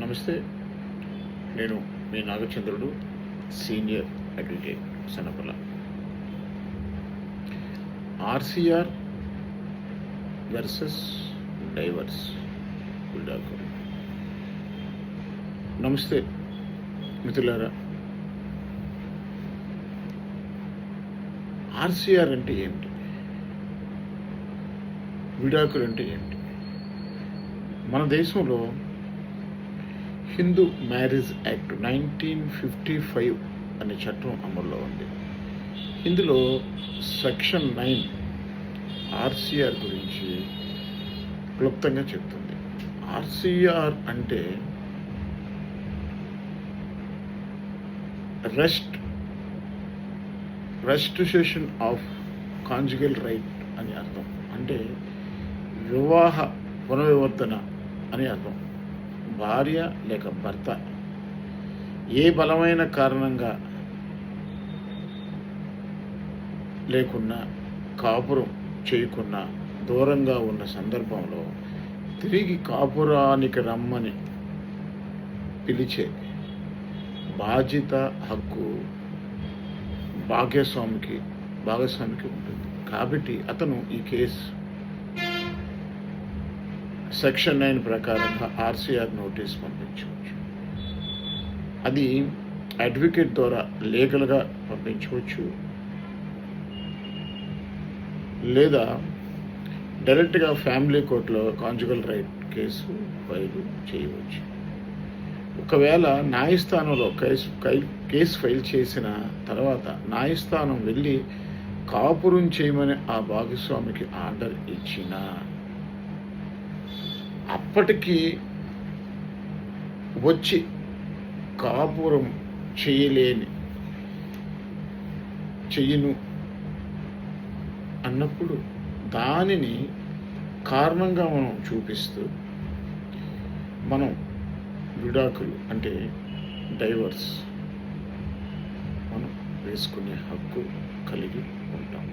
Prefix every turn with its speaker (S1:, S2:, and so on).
S1: నమస్తే. నేను మీ Nagachandrudu, senior advocate, Sanapalla. RCR versus divorce విడాకులు. నమస్తే మిత్రులారా. ఆర్సీఆర్ అంటే ఏమిటి? విడాకులు అంటే ఏమిటి? మన దేశంలో హిందూ మ్యారేజ్ యాక్ట్ 1955 అనే చట్టం అమల్లో ఉంది. ఇందులో సెక్షన్ 9 ఆర్సీఆర్ గురించి క్లుప్తంగా చెప్తుంది. ఆర్సీఆర్ అంటే రెస్ట్రిక్షన్ ఆఫ్ కాంజుగల్ రైట్ అని అర్థం. అంటే వివాహ పునర్వివర్తన అని అర్థం. భార్య లేక భర్త ఏ బలమైన కారణంగా లేకున్నా, కాపురం చేయకున్నా, దూరంగా ఉన్న సందర్భంలో తిరిగి కాపురానికి రమ్మని పిలిచే బాధ్యత, హక్కు భాగస్వామికి ఉంటుంది. కాబట్టి అతను ఈ కేసు సెక్షన్ 9 ప్రకారంగా ఆర్సీఆర్ నోటీస్ పంపించవచ్చు. అది అడ్వకేట్ ద్వారా లీగల్గా పంపించవచ్చు, లేదా డైరెక్ట్గా ఫ్యామిలీ కోర్టులో కాంజుగల్ రైట్ కేసు ఫైల్ చేయవచ్చు. ఒకవేళ న్యాయస్థానంలో కేసు ఫైల్ చేసిన తర్వాత న్యాయస్థానం వెళ్ళి కాపురం చేయమని ఆ భాగస్వామికి ఆర్డర్ ఇచ్చినా అప్పటికి వచ్చి కాపురం చెయ్యను అన్నప్పుడు దానిని కారణంగా మనం చూపిస్తూ మనం విడాకులు అంటే డైవర్స్ మనం వేసుకునే హక్కు కలిగి ఉంటాం.